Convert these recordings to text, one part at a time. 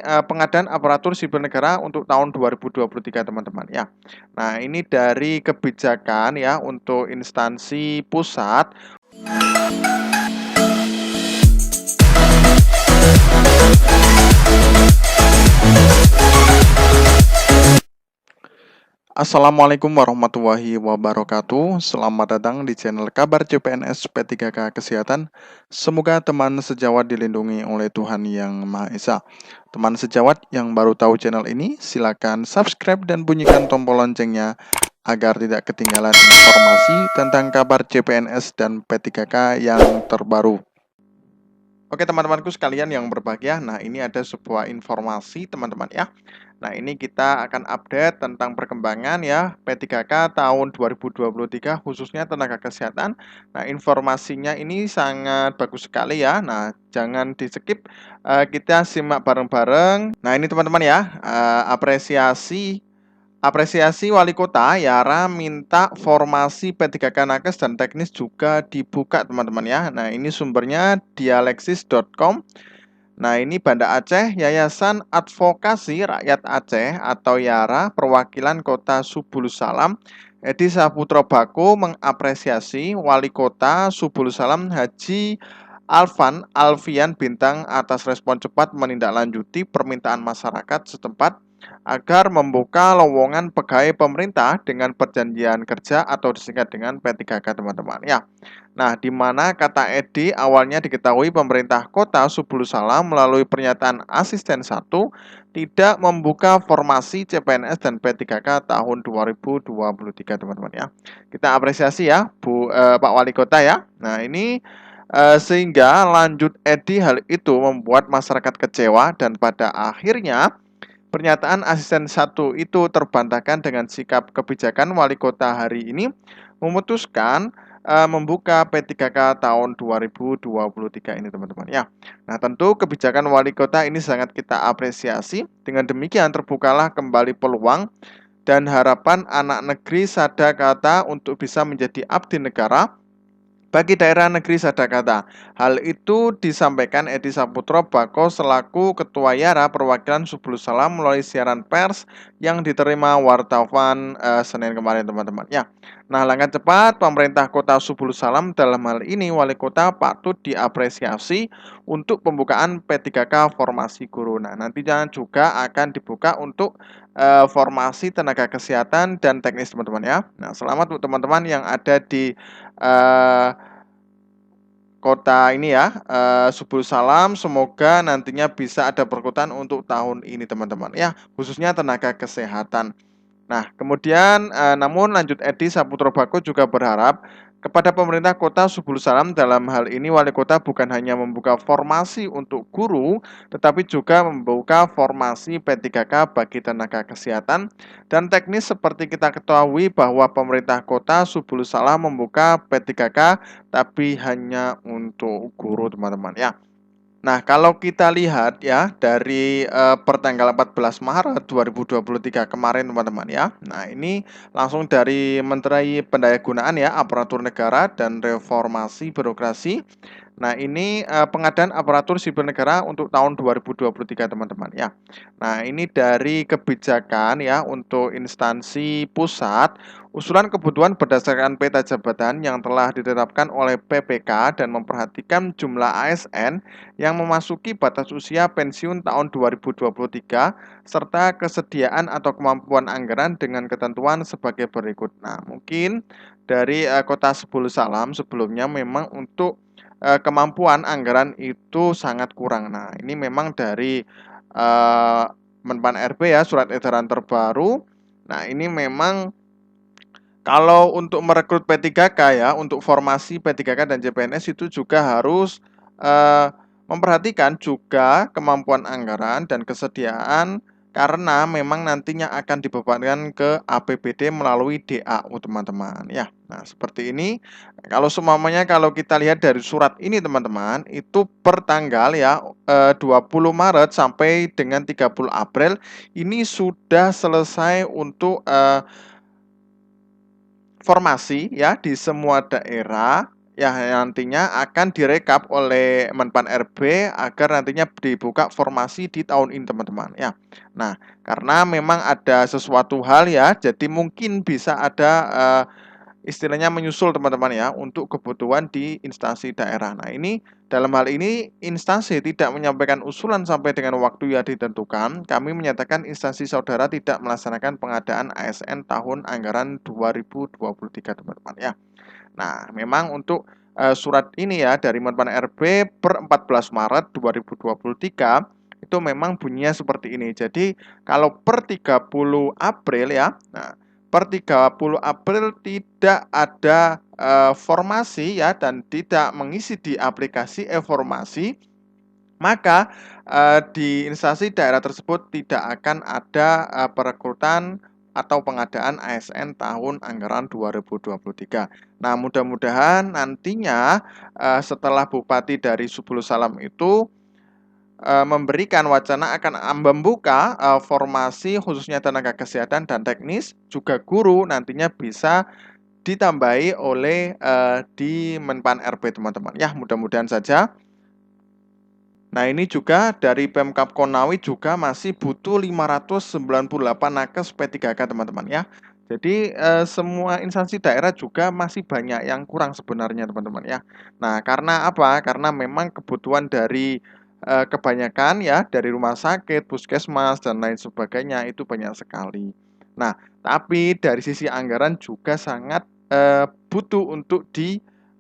Pengadaan aparatur sipil negara untuk tahun 2023 teman-teman ya. Nah, ini dari kebijakan ya untuk instansi pusat. Assalamualaikum warahmatullahi wabarakatuh. Selamat datang di channel Kabar CPNS P3K Kesehatan. Semoga teman sejawat dilindungi oleh Tuhan Yang Maha Esa. Teman sejawat yang baru tahu channel ini, silakan subscribe dan bunyikan tombol loncengnya agar tidak ketinggalan informasi tentang kabar CPNS dan P3K yang terbaru. Oke teman-temanku sekalian yang berbahagia, nah ini ada sebuah informasi teman-teman ya. Nah ini kita akan update tentang perkembangan ya P3K tahun 2023 khususnya tenaga kesehatan. Nah informasinya ini sangat bagus sekali ya, nah jangan di skip, kita simak bareng-bareng. Nah ini teman-teman ya, Apresiasi Wali Kota Yara minta formasi P3K Nakes dan teknis juga dibuka teman-teman ya. Nah ini sumbernya dialeksis.com. Nah ini Banda Aceh, Yayasan Advokasi Rakyat Aceh atau Yara perwakilan Kota Subulus Salam Edi Saputra Bako mengapresiasi Wali Kota Subulus Salam Haji Alfian Bintang atas respon cepat menindaklanjuti permintaan masyarakat setempat agar membuka lowongan pegawai pemerintah dengan perjanjian kerja atau disingkat dengan P3K teman-teman ya. Nah, di mana kata Edi awalnya diketahui pemerintah kota Subulus Salam melalui pernyataan asisten 1 tidak membuka formasi CPNS dan P3K tahun 2023 teman-teman ya. Kita apresiasi ya Pak Wali Kota ya. Nah, ini sehingga lanjut Edi hal itu membuat masyarakat kecewa dan pada akhirnya pernyataan asisten 1 itu terbantahkan dengan sikap kebijakan wali kota hari ini memutuskan membuka P3K tahun 2023 ini teman-teman ya. Nah tentu kebijakan wali kota ini sangat kita apresiasi. Dengan demikian terbukalah kembali peluang dan harapan anak negeri Sadakata untuk bisa menjadi abdi negara bagi daerah negeri Sadakata. Hal itu disampaikan Edi Saputra Bako selaku Ketua Yara perwakilan Subulus Salam melalui siaran pers yang diterima wartawan Senin kemarin teman-teman ya. Nah langkah cepat pemerintah kota Subulus Salam dalam hal ini wali kota patut diapresiasi untuk pembukaan P3K formasi guru. Nah nantinya juga akan dibuka untuk formasi tenaga kesehatan dan teknis teman-teman ya. Nah selamat untuk teman-teman yang ada di kota ini ya, Subulus Salam, semoga nantinya bisa ada perkutan untuk tahun ini teman-teman ya, khususnya tenaga kesehatan. Nah, kemudian namun lanjut Edi Saputra Bako juga berharap kepada pemerintah kota Subulus Salam dalam hal ini wali kota bukan hanya membuka formasi untuk guru, tetapi juga membuka formasi P3K bagi tenaga kesehatan dan teknis seperti kita ketahui bahwa pemerintah kota Subulus Salam membuka P3K tapi hanya untuk guru teman-teman ya. Nah, kalau kita lihat ya dari pertanggal 14 Maret 2023 kemarin teman-teman ya. Nah, ini langsung dari Menteri Pendayagunaan ya Aparatur Negara dan Reformasi Birokrasi. Nah, ini pengadaan aparatur sipil negara untuk tahun 2023 teman-teman ya. Nah, ini dari kebijakan ya untuk instansi pusat, usulan kebutuhan berdasarkan peta jabatan yang telah ditetapkan oleh PPK dan memperhatikan jumlah ASN yang memasuki batas usia pensiun tahun 2023 serta kesediaan atau kemampuan anggaran dengan ketentuan sebagai berikut. Nah, mungkin dari Kota Subulus Salam sebelumnya memang untuk kemampuan anggaran itu sangat kurang. Nah, ini memang dari Menpan RB ya, surat edaran terbaru. Nah, ini memang kalau untuk merekrut P3K ya, untuk formasi P3K dan CPNS itu juga harus memperhatikan juga kemampuan anggaran dan kesediaan karena memang nantinya akan dibebankan ke APBD melalui DAU teman-teman ya. Nah, seperti ini. Kalau semuanya kalau kita lihat dari surat ini teman-teman, itu per tanggal ya 20 Maret sampai dengan 30 April ini sudah selesai untuk formasi ya di semua daerah ya nantinya akan direkap oleh Menpan RB agar nantinya dibuka formasi di tahun ini teman-teman ya. Nah, karena memang ada sesuatu hal ya, jadi mungkin bisa ada istilahnya menyusul teman-teman ya untuk kebutuhan di instansi daerah. Nah, ini dalam hal ini instansi tidak menyampaikan usulan sampai dengan waktu yang ditentukan. Kami menyatakan instansi saudara tidak melaksanakan pengadaan ASN tahun anggaran 2023 teman-teman ya. Nah, memang untuk surat ini ya dari Menpan RB per 14 Maret 2023 itu memang bunyinya seperti ini. Jadi kalau per 30 April ya, nah per 30 April tidak ada formasi ya dan tidak mengisi di aplikasi e-formasi, maka di instansi daerah tersebut tidak akan ada perekrutan atau pengadaan ASN tahun anggaran 2023. Nah, mudah-mudahan nantinya setelah Bupati dari Subul Salam itu memberikan wacana akan membuka formasi khususnya tenaga kesehatan dan teknis, juga guru nantinya bisa ditambahi oleh di Menpan RB teman-teman. Ya, mudah-mudahan saja. Nah, ini juga dari Pemkab Konawe juga masih butuh 598 nakes P3K teman-teman ya. Jadi semua instansi daerah juga masih banyak yang kurang sebenarnya teman-teman ya. Nah, karena apa? Karena memang kebutuhan dari kebanyakan ya dari rumah sakit, puskesmas dan lain sebagainya itu banyak sekali. Nah, tapi dari sisi anggaran juga sangat butuh untuk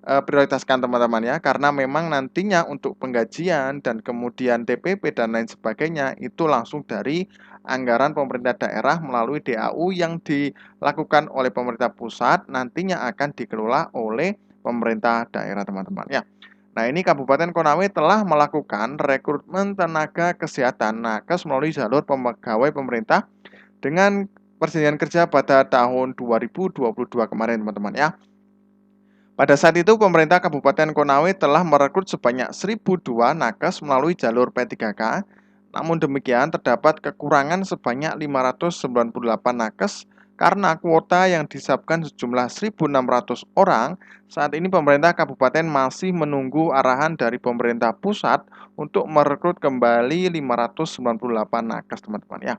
prioritaskan teman-teman ya, karena memang nantinya untuk penggajian dan kemudian TPP dan lain sebagainya itu langsung dari anggaran pemerintah daerah melalui DAU yang dilakukan oleh pemerintah pusat nantinya akan dikelola oleh pemerintah daerah teman-teman ya. Nah, ini Kabupaten Konawe telah melakukan rekrutmen tenaga kesehatan nakes melalui jalur pegawai pemerintah dengan perjanjian kerja pada tahun 2022 kemarin teman-teman ya. Pada saat itu, pemerintah Kabupaten Konawe telah merekrut sebanyak 1.002 nakes melalui jalur P3K. Namun demikian, terdapat kekurangan sebanyak 598 nakes karena kuota yang disiapkan sejumlah 1.600 orang. Saat ini pemerintah kabupaten masih menunggu arahan dari pemerintah pusat untuk merekrut kembali 598 nakes, teman-teman ya.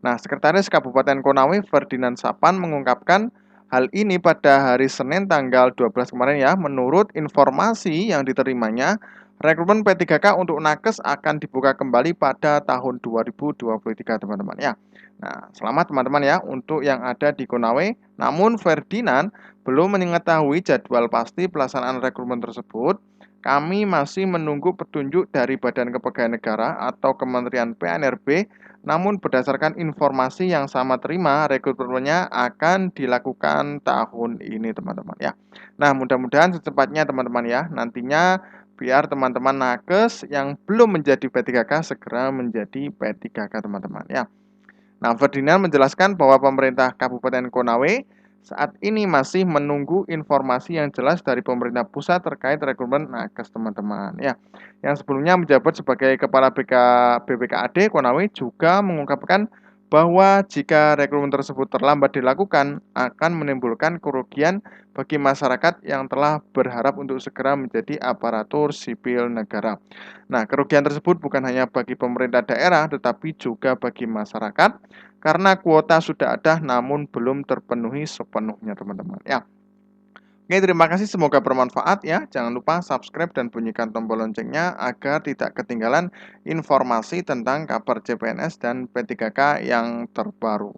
Nah, Sekretaris Kabupaten Konawe Ferdinand Sapan mengungkapkan hal ini pada hari Senin tanggal 12 kemarin ya. Menurut informasi yang diterimanya, rekrutmen P3K untuk nakes akan dibuka kembali pada tahun 2023 teman-teman ya. Nah, selamat teman-teman ya untuk yang ada di Konawe. Namun Ferdinand belum mengetahui jadwal pasti pelaksanaan rekrutmen tersebut. Kami masih menunggu petunjuk dari Badan Kepegawaian Negara atau Kementerian PNRB. Namun berdasarkan informasi yang sama terima, rekrutmennya akan dilakukan tahun ini teman-teman ya. Nah, mudah-mudahan secepatnya teman-teman ya. Nantinya biar teman-teman nakes yang belum menjadi P3K segera menjadi P3K teman-teman ya. Nah, Ferdinand menjelaskan bahwa pemerintah Kabupaten Konawe saat ini masih menunggu informasi yang jelas dari pemerintah pusat terkait rekrutmen nakes teman-teman ya. Yang sebelumnya menjabat sebagai Kepala BPKAD Konawe juga mengungkapkan bahwa jika rekrutmen tersebut terlambat dilakukan akan menimbulkan kerugian bagi masyarakat yang telah berharap untuk segera menjadi aparatur sipil negara. Nah, kerugian tersebut bukan hanya bagi pemerintah daerah tetapi juga bagi masyarakat karena kuota sudah ada namun belum terpenuhi sepenuhnya teman-teman ya. Oke, terima kasih, semoga bermanfaat ya. Jangan lupa subscribe dan bunyikan tombol loncengnya agar tidak ketinggalan informasi tentang kabar CPNS dan P3K yang terbaru.